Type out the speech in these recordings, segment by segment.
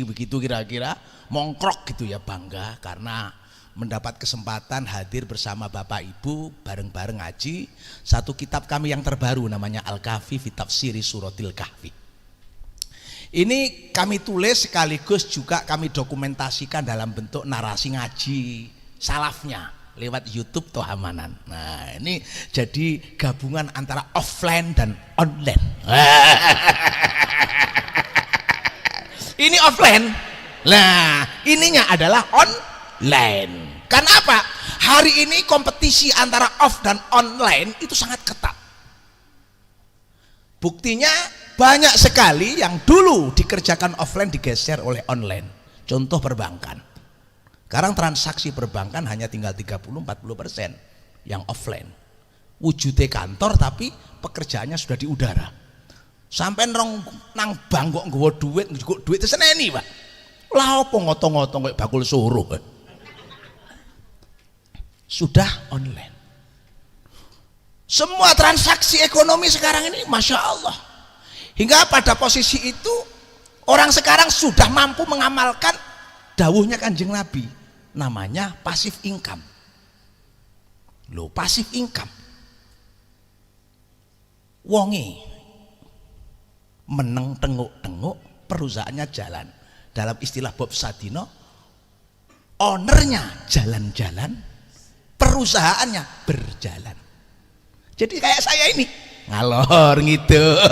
begitu kira-kira, mongkrok gitu ya, bangga karena mendapat kesempatan hadir bersama Bapak Ibu bareng-bareng ngaji satu kitab kami yang terbaru namanya Al-Kahfi fi Tafsiri Suratil Kahfi. Ini kami tulis sekaligus juga kami dokumentasikan dalam bentuk narasi ngaji salafnya lewat YouTube Tohamanan. Nah, ini jadi gabungan antara offline dan online. Ini offline. Nah, ininya adalah online. Karena apa? Hari ini kompetisi antara off dan online itu sangat ketat. Buktinya banyak sekali yang dulu dikerjakan offline digeser oleh online. Contoh perbankan. Sekarang transaksi perbankan hanya tinggal 30-40% yang offline. Wujudnya kantor tapi pekerjaannya sudah di udara. Sampai nang bank kok nggawa duit seneni, Pak. Lah apa ngotong-ngotong kayak bakul suruh. Sudah online. Semua transaksi ekonomi sekarang ini Masya Allah. Hingga pada posisi itu orang sekarang sudah mampu mengamalkan dawuhnya Kanjeng Nabi, namanya passive income. Loh, passive income. Wonge meneng tenguk-tenguk perusahaannya jalan. Dalam istilah Bob Sadino, ownernya jalan-jalan, perusahaannya berjalan. Jadi kayak saya ini ngalor ngidul.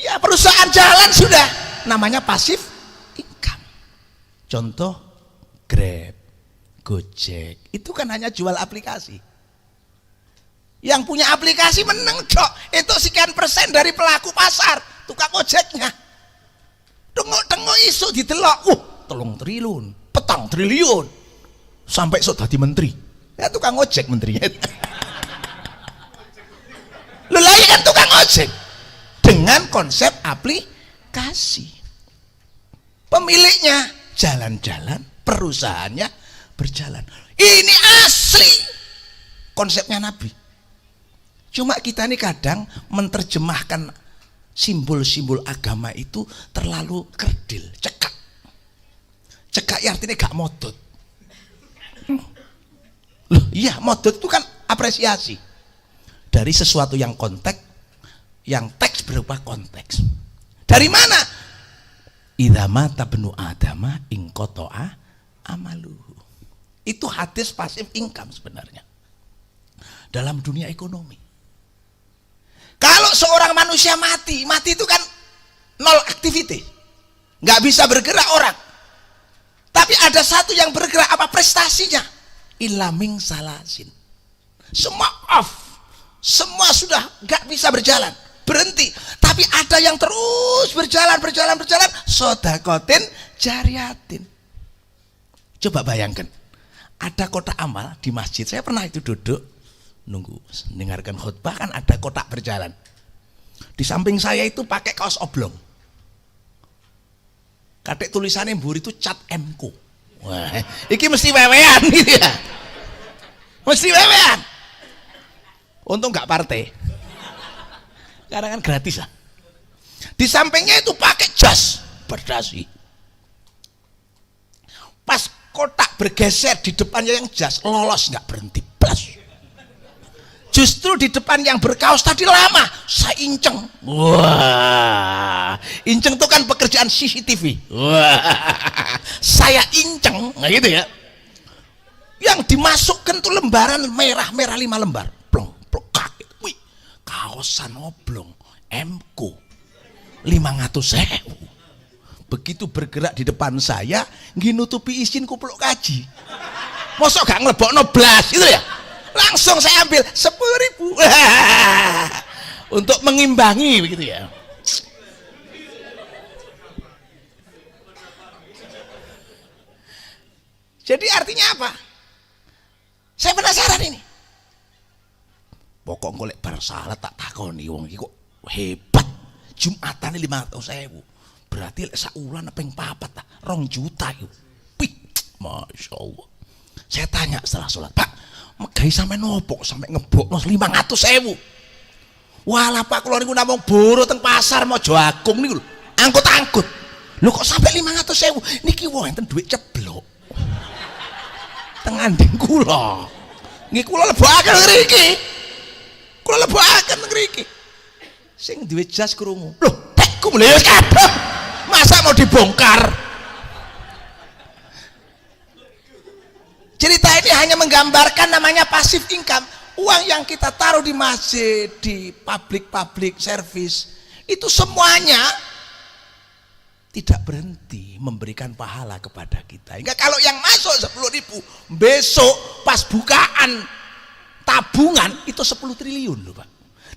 Ya perusahaan jalan sudah, namanya passive income. Contoh Grab, Gojek, itu kan hanya jual aplikasi. Yang punya aplikasi menang cok, itu sekian persen dari pelaku pasar, tukang ojeknya. Tengok-tengok isu ditelok, 3 triliun, 4 triliun, sampai sok dadi menteri. Ya tukang ojek menterinya. Lu lagi kan tukang ojek dengan konsep aplikasi. Pemiliknya jalan-jalan, perusahaannya berjalan. Ini asli konsepnya Nabi. Cuma kita ini kadang menerjemahkan simbol-simbol agama itu terlalu kerdil, cekak. Cekak ya artinya gak modot. Loh iya, modot itu kan apresiasi dari sesuatu yang konteks, yang teks berupa konteks. Dari mana? Idza mata bnu adama in qata'a amaluhu. Itu hadis passive income sebenarnya dalam dunia ekonomi. Kalau seorang manusia mati itu kan nol aktiviti, nggak bisa bergerak orang. Tapi ada satu yang bergerak, apa prestasinya? Ilaming salasin. Semua off, semua sudah nggak bisa berjalan, berhenti. Tapi ada yang terus berjalan. Sodakotin jariatin. Coba bayangkan, ada kotak amal di masjid. Saya pernah itu duduk nunggu mendengarkan khutbah, kan ada kotak berjalan. Di samping saya itu pakai kaos oblong. Katik tulisannya mburi itu cat MK. Wah, iki mesti wewean gitu ya. Mesti wewean. Untung nggak partai. Karena kan gratis lah. Di sampingnya itu pakai jas berdasi. Pas kotak bergeser di depannya yang jas, lolos nggak berhenti. Blas. Justru di depan yang berkaos tadi lama, saya inceng. Wah, inceng itu kan pekerjaan CCTV. Wah, saya inceng, nah gitu ya. Yang dimasukkan tuh lembaran merah-merah 5 lembar. Plong, plong, kaget. Wih, kaosan oblong, MK, 500.000. Begitu bergerak di depan saya, nutupi izin kupluk kaji. Mosok gak ngelebokno blas gitu ya. Langsung saya ambil 10.000 untuk mengimbangi begitu ya. Jadi artinya apa? Saya penasaran ini. Pokok golek bar salat tak takoni wong iki kok hebat. Jumatane 500.000. Berarti lek sak wulan ping 4 ta 2 juta itu. Wih, Masya Allah. Saya tanya setelah sholat, Pak, megai sampai nopo sampai ngebok 500.000. Walah Pak, kula niku namung buru teng pasar Mojo Agung niku lho. Angkut-angkut. Lho kok sampai 500.000? Niki wonten duit ceblok. Tenganding kula. Nggih kula lebokaken ngriki. Kula lebokaken ngriki. Sing duwe jas krungu. Loh, tekku lho wis kabeh. Masa mau dibongkar? Cerita ini hanya menggambarkan namanya passive income. Uang yang kita taruh di masjid, di public service, itu semuanya tidak berhenti memberikan pahala kepada kita. Hingga kalau yang masuk 10.000, besok pas bukaan tabungan itu 10 triliun loh Pak.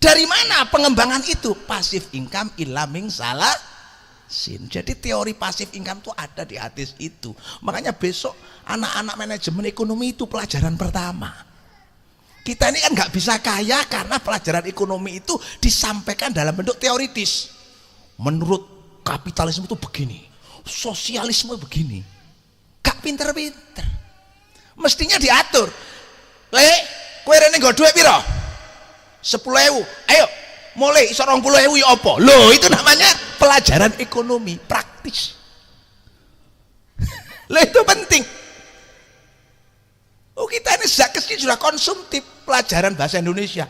Dari mana pengembangan itu? Passive income ilaming salah sin. Jadi teori passive income itu ada di hadis itu. Makanya besok anak-anak manajemen ekonomi itu pelajaran pertama. Kita ini kan nggak bisa kaya karena pelajaran ekonomi itu disampaikan dalam bentuk teoritis. Menurut kapitalisme itu begini, sosialisme begini, gak pinter-pinter. Mestinya diatur. Le, kowe rene nggo dhuwit piro? 10.000. Ayo, mulai iso 20.000 ya apa? Loh, itu namanya pelajaran ekonomi praktis. Lah itu penting. Oh, kita ini sejak kecil sudah konsumtif pelajaran bahasa Indonesia.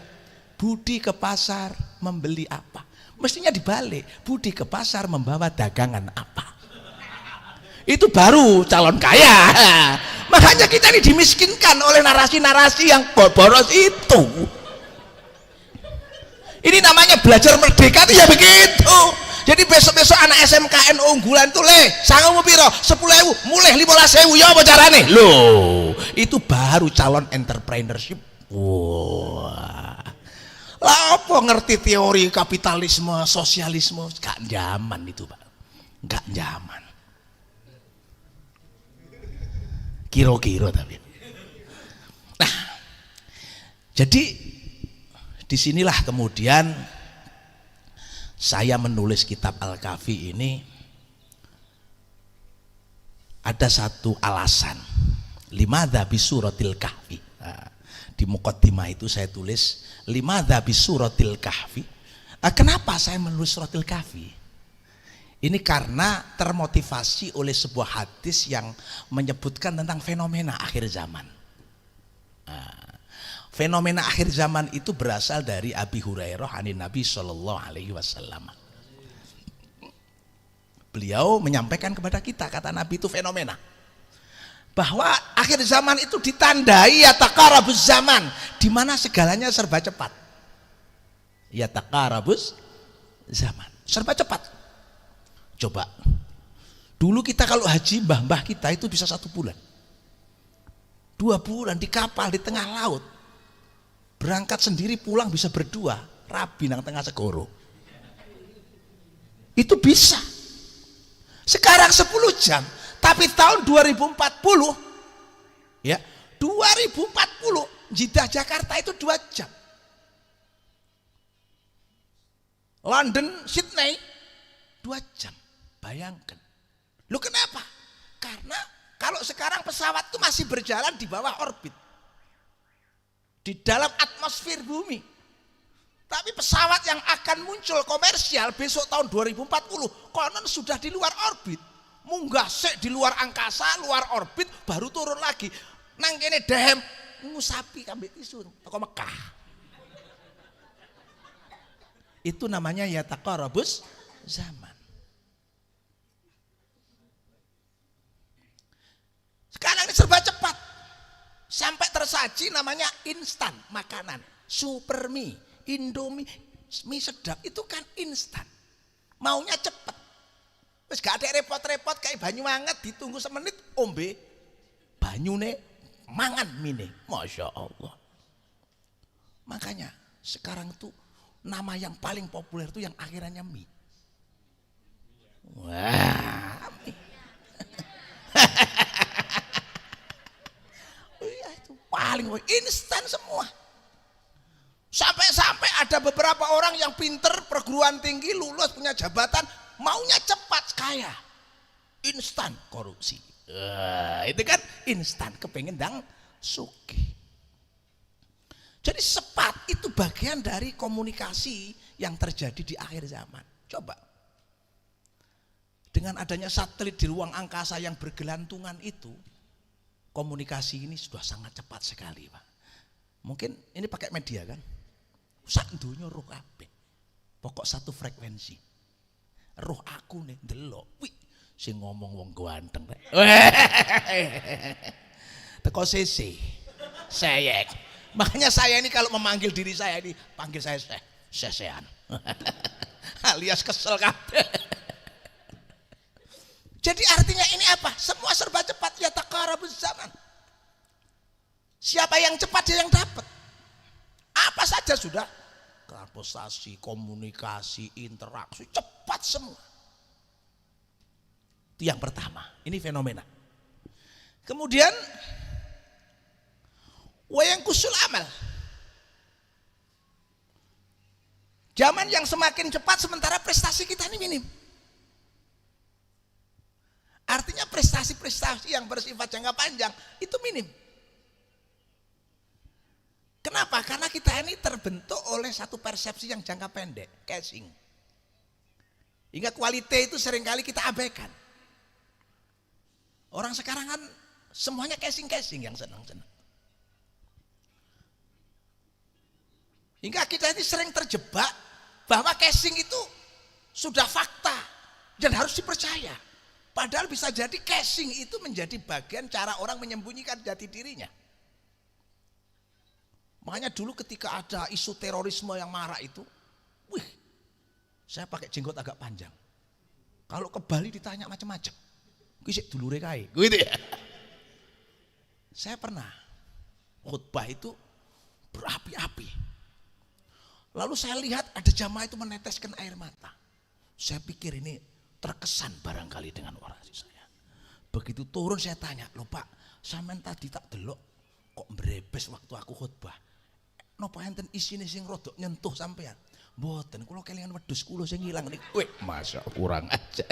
Budi ke pasar membeli apa? Mestinya dibalik, budi ke pasar membawa dagangan apa? Itu baru calon kaya. Makanya kita ini dimiskinkan oleh narasi-narasi yang boros itu. Ini namanya belajar merdeka itu ya begitu. Jadi besok-besok anak SMKN unggulan tuh sangu piro 10.000 mulai 15.000 ya apa carane? Loh, itu baru calon entrepreneurship. Wah. Lah apa ngerti teori kapitalisme, sosialisme? Gak zaman itu Pak. Gak zaman. Kira-kira tapi. Nah, jadi disinilah kemudian saya menulis kitab Al-Kahfi ini ada satu alasan. Limadza bisuratil kahfi. Nah, di muqaddimah itu saya tulis limadza bisuratil kahfi. Kenapa saya menulis suratil kahfi? Ini karena termotivasi oleh sebuah hadis yang menyebutkan tentang fenomena akhir zaman. Fenomena akhir zaman itu berasal dari Abi Hurairah anin Nabi Shallallahu Alaihi Wasallam. Beliau menyampaikan kepada kita, kata Nabi itu fenomena, bahwa akhir zaman itu ditandai yataqarabuz zaman, di mana segalanya serba cepat. Yataqarabuz zaman, serba cepat. Coba, dulu kita kalau haji mbah-mbah kita itu bisa 1 bulan, 2 bulan di kapal di tengah laut. Berangkat sendiri pulang bisa berdua, rabi nang tengah segoro. Itu bisa. Sekarang 10 jam, tapi tahun 2040 ya, 2040 Jeddah Jakarta itu 2 jam. London Sydney 2 jam. Bayangkan. Lu kenapa? Karena kalau sekarang pesawat itu masih berjalan di bawah orbit, di dalam atmosfer bumi. Tapi pesawat yang akan muncul komersial besok tahun 2040 konon sudah di luar orbit. Munggah sik di luar angkasa, luar orbit, baru turun lagi. Nang kene dehem ngusapi ambek tisu teko Mekah. Itu namanya yataqarabuz zaman. Sekarang ini serba cepat. Sampai tersaji namanya instan makanan, super mie, indomie, mie sedap itu kan instan, maunya cepet, terus gak ada repot-repot kayak banyu anget ditunggu semenit ombe banyune mangan mie, masya Allah. Makanya sekarang tuh nama yang paling populer tuh yang akhirannya mie. Wah, mie. Paling instan semua. Sampai-sampai ada beberapa orang yang pinter, perguruan tinggi, lulus, punya jabatan, maunya cepat kaya. Instan korupsi. Itu kan instan, kepengen dang sugih. Jadi cepat itu bagian dari komunikasi yang terjadi di akhir zaman. Coba. Dengan adanya satelit di ruang angkasa yang bergelantungan itu, komunikasi ini sudah sangat cepat sekali, Pak. Mungkin ini pakai media kan? Sak donya roh kabeh. Pokok satu frekuensi. Roh aku nih delok. Wih, sing ngomong wong ganteng rek. Teko CC. Sayek. Makanya saya ini kalau memanggil diri saya ini panggil saya sesean. Alias kesel kabeh. Jadi artinya ini apa? Semua serba cepat, ya taqarabuz zaman. Siapa yang cepat dia yang dapat. Apa saja sudah. Transportasi, komunikasi, interaksi, cepat semua. Itu yang pertama. Ini fenomena. Kemudian wayang kusul amal. Zaman yang semakin cepat sementara prestasi kita ini minim. Artinya prestasi-prestasi yang bersifat jangka panjang itu minim. Kenapa? Karena kita ini terbentuk oleh satu persepsi yang jangka pendek, casing. Hingga kualitas itu seringkali kita abaikan. Orang sekarang kan semuanya casing-casing yang senang-senang. Hingga kita ini sering terjebak bahwa casing itu sudah fakta dan harus dipercaya. Padahal bisa jadi casing itu menjadi bagian cara orang menyembunyikan jati dirinya. Makanya dulu ketika ada isu terorisme yang marak itu, wih, saya pakai jenggot agak panjang. Kalau ke Bali ditanya macam-macam, kisik dulure kae, gitu ya. Saya pernah khutbah itu berapi-api. Lalu saya lihat ada jamaah itu meneteskan air mata. Saya pikir ini terkesan barangkali dengan orasi saya. Begitu turun saya tanya, loh Pak, sampean tadi tak delok kok mbrebes waktu aku khutbah. Napa enten isine sing rodok nyentuh sampean? Mboten, kula kelingan wedhus kula sing ilang niku. Wih, masa kurang aja.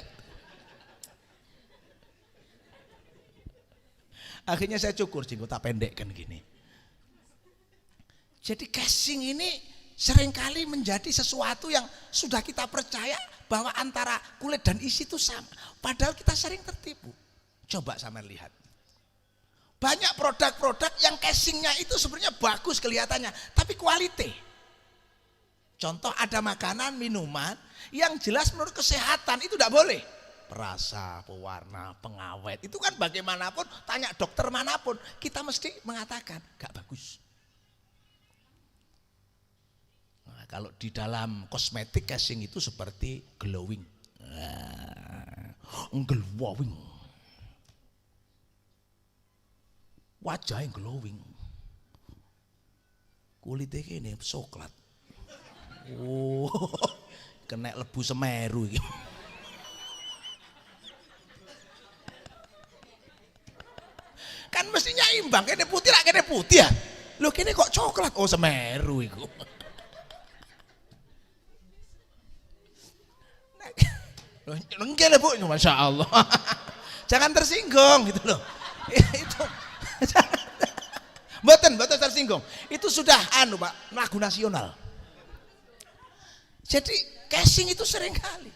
Akhirnya saya cukur jenggot tak pendek kan gini. Jadi casing ini seringkali menjadi sesuatu yang sudah kita percaya bahwa antara kulit dan isi itu sama. Padahal kita sering tertipu. Coba sama lihat. Banyak produk-produk yang casingnya itu sebenarnya bagus kelihatannya, tapi kualitas. Contoh ada makanan, minuman yang jelas menurut kesehatan itu tidak boleh. Perasa, pewarna, pengawet, itu kan bagaimanapun, tanya dokter manapun, kita mesti mengatakan gak bagus. Nah, kalau di dalam kosmetik casing itu seperti glowing. Glowing. Wajahnya glowing. Kulitnya ini coklat. Oh, kena lebu Semeru gitu. Kan mestinya imbang, kene putih lah, kene putih ya. Loh kene kok coklat? Oh Semeru itu. Enggak lah Bu, Masya Allah. Jangan tersinggung gitu loh. Itu Mboten tersinggung. Itu sudah Pak, lagu nasional. Jadi casing itu sering kali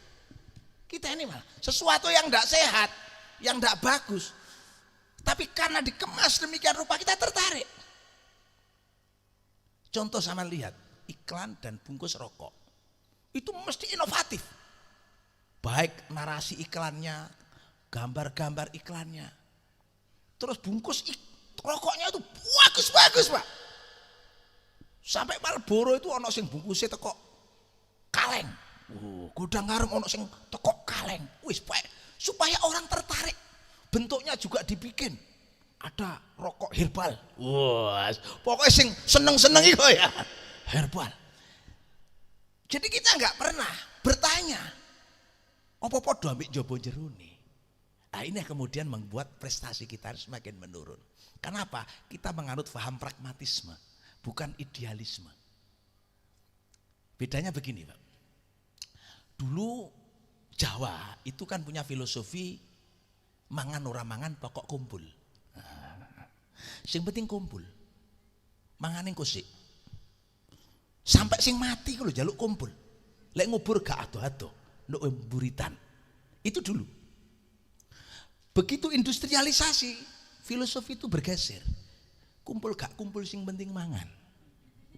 kita ini malah sesuatu yang tidak sehat, yang tidak bagus. Tapi karena dikemas demikian rupa kita tertarik. Contoh sama lihat, iklan dan bungkus rokok. Itu mesti inovatif. Baik narasi iklannya, gambar-gambar iklannya. Terus bungkus rokoknya itu bagus-bagus Pak. Sampai Marlboro itu ono sing bungkusnya teko kaleng. Gudang garam ono sing teko kaleng. Wis supaya orang tertarik. Bentuknya juga dibikin. Ada rokok herbal. Wah, pokoknya sing seneng-seneng itu ya. Herbal. Jadi kita nggak pernah bertanya. Apa podo ambek jobo jerone? Nah ini kemudian membuat prestasi kita semakin menurun. Kenapa? Kita menganut paham pragmatisme, bukan idealisme. Bedanya begini Pak. Dulu Jawa itu kan punya filosofi mangan ora mangan pokok kumpul. Sing penting kumpul. Mangan engko sik. Sampai sing mati ku lho jaluk kumpul. Lek ngubur gak ado-ado, nduk buritan. Itu dulu. Begitu industrialisasi, filosofi itu bergeser. Kumpul gak kumpul sing penting mangan.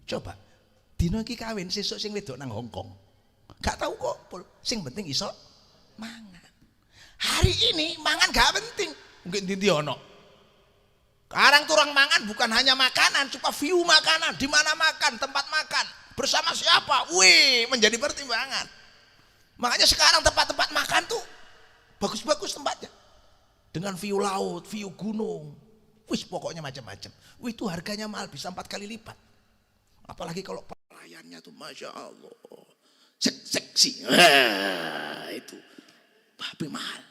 Coba dino iki kawin sesuk sing wedok nang Hongkong. Gak tahu kumpul, sing penting iso mangan. Hari ini mangan gak penting. Mungkin ndi ono. Sekarang turang mangan bukan hanya makanan, cuma view makanan, di mana makan, tempat makan, bersama siapa. Wih, menjadi pertimbangan. Makanya sekarang tempat-tempat makan tuh bagus-bagus tempatnya. Dengan view laut, view gunung. Wih, pokoknya macam-macam. Wih, itu harganya mahal, bisa 4 kali lipat. Apalagi kalau pelayannya tuh Masya Allah. Seksi. Itu. Tapi mahal.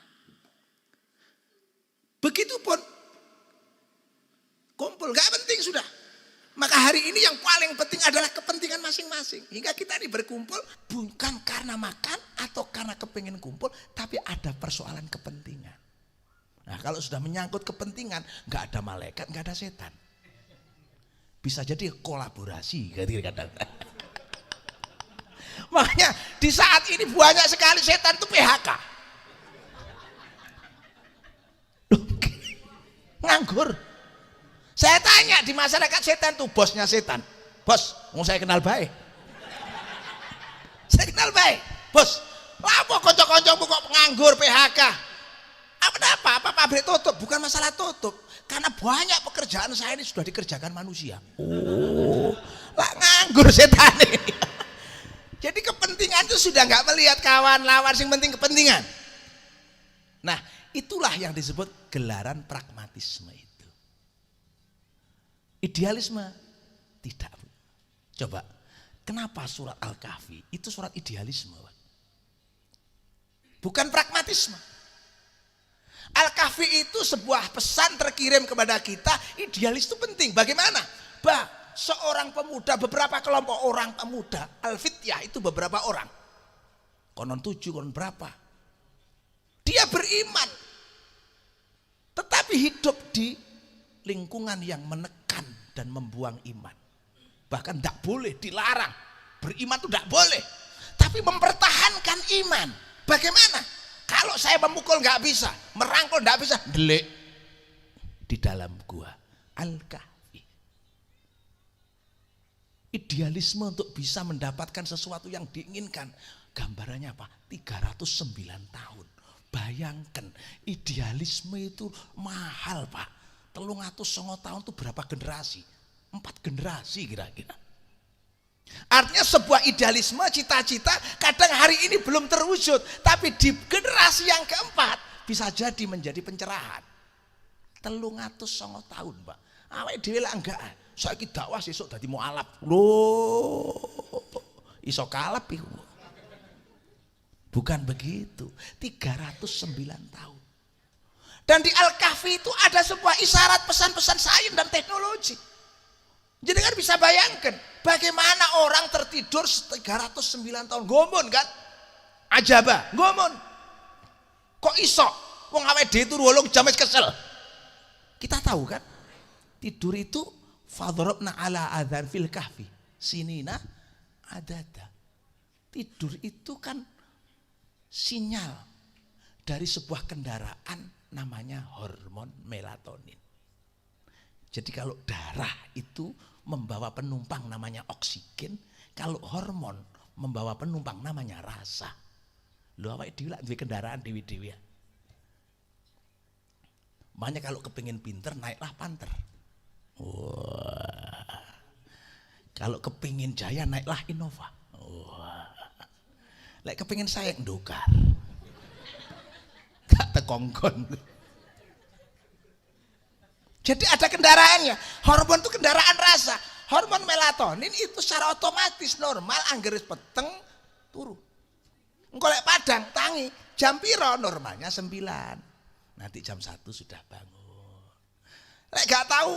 Begitupun. Kumpul, gak penting sudah. Maka hari ini yang paling penting adalah kepentingan masing-masing. Hingga kita ini berkumpul bukan karena makan atau karena kepengen kumpul. Tapi ada persoalan kepentingan. Nah kalau sudah menyangkut kepentingan, nggak ada malaikat, nggak ada setan. Bisa jadi kolaborasi, kadang-kadang. Makanya di saat ini banyak sekali setan itu PHK. Nganggur. Saya tanya di masyarakat setan tuh bosnya setan. Bos, mau saya kenal baik. Saya kenal baik. Bos, apa konco-konco kok nganggur PHK? Apa pabrik tutup? Bukan masalah tutup, karena banyak pekerjaan saya ini sudah dikerjakan manusia. Oh, lah nganggur setan ini. Jadi kepentingan itu sudah nggak melihat kawan lawan, yang penting kepentingan. Nah, itulah yang disebut gelaran pragmatisme itu. Idealisme tidak. Coba, kenapa surat Al-Kahfi itu surat idealisme? Bukan pragmatisme. Al-Kahfi itu sebuah pesan terkirim kepada kita, idealis itu penting. Bagaimana? Seorang pemuda, beberapa kelompok orang pemuda, al-fityah itu beberapa orang. Konon 7, konon berapa. Dia beriman. Tetapi hidup di lingkungan yang menekan dan membuang iman. Bahkan tidak boleh, dilarang. Beriman itu tidak boleh. Tapi mempertahankan iman. Bagaimana? Kalau saya memukul nggak bisa, merangkul nggak bisa, delik di dalam gua. Al-Kahfi. Idealisme untuk bisa mendapatkan sesuatu yang diinginkan. Gambarannya apa? 309 tahun. Bayangkan, idealisme itu mahal Pak. 309 tahun itu berapa generasi? 4 generasi kira-kira. Artinya sebuah idealisme, cita-cita kadang hari ini belum terwujud, tapi di generasi yang keempat bisa jadi menjadi pencerahan. 309 tahun Pak. Awake dhewe lak enggak, saiki dakwah sesuk dadi mualaf. Loh, iso kalap iku. Bukan begitu. 309 tahun. Dan di Al-Kahfi itu ada sebuah isyarat pesan-pesan sains dan teknologi. Jadi kan bisa bayangkan bagaimana orang tertidur 309 tahun. Gomun kan? Ajaba, gomun. Kok iso? Wong awake dhewe turu 8 jam wis kesel. Kita tahu kan? Tidur itu fadharabna ala adzan fil kahfi. Sinina adada. Tidur itu kan sinyal dari sebuah kendaraan namanya hormon melatonin. Jadi kalau darah itu membawa penumpang namanya oksigen, kalau hormon membawa penumpang namanya rasa. Lho awake dhewe lak duwe kendaraan dewe-dewe. Makanya kalau kepingin pinter naiklah Panther. Wah. Kalau kepingin jaya naiklah Innova. Wah. Lek kepingin sayang ndokar. Gak tekongkon. Jadi ada kendaraannya. Hormon itu kendaraan rasa. Hormon melatonin itu secara otomatis normal anggeris peteng turu. Engko lek padang tangi jam piro normalnya 9. Nanti jam 1 sudah bangun. Lek gak tahu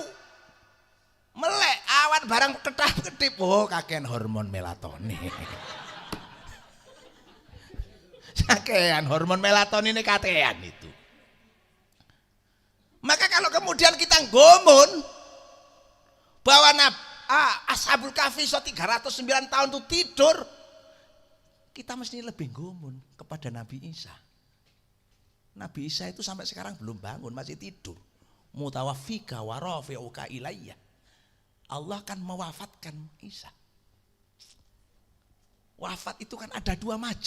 melek awan barang ketap-ketip, oh kakean hormon melatonin. Kakean hormon melatonin ini kakean itu. Maka kalau kemudian kita gomun bahwa Ashabul Kahfi 309 tahun itu tidur, kita mesti lebih gomun kepada Nabi Isa. Nabi Isa itu sampai sekarang belum bangun, masih tidur. Mutawaffika wa rafi'uka ilayya. Allah kan mewafatkan Isa. Wafat itu kan ada dua macam.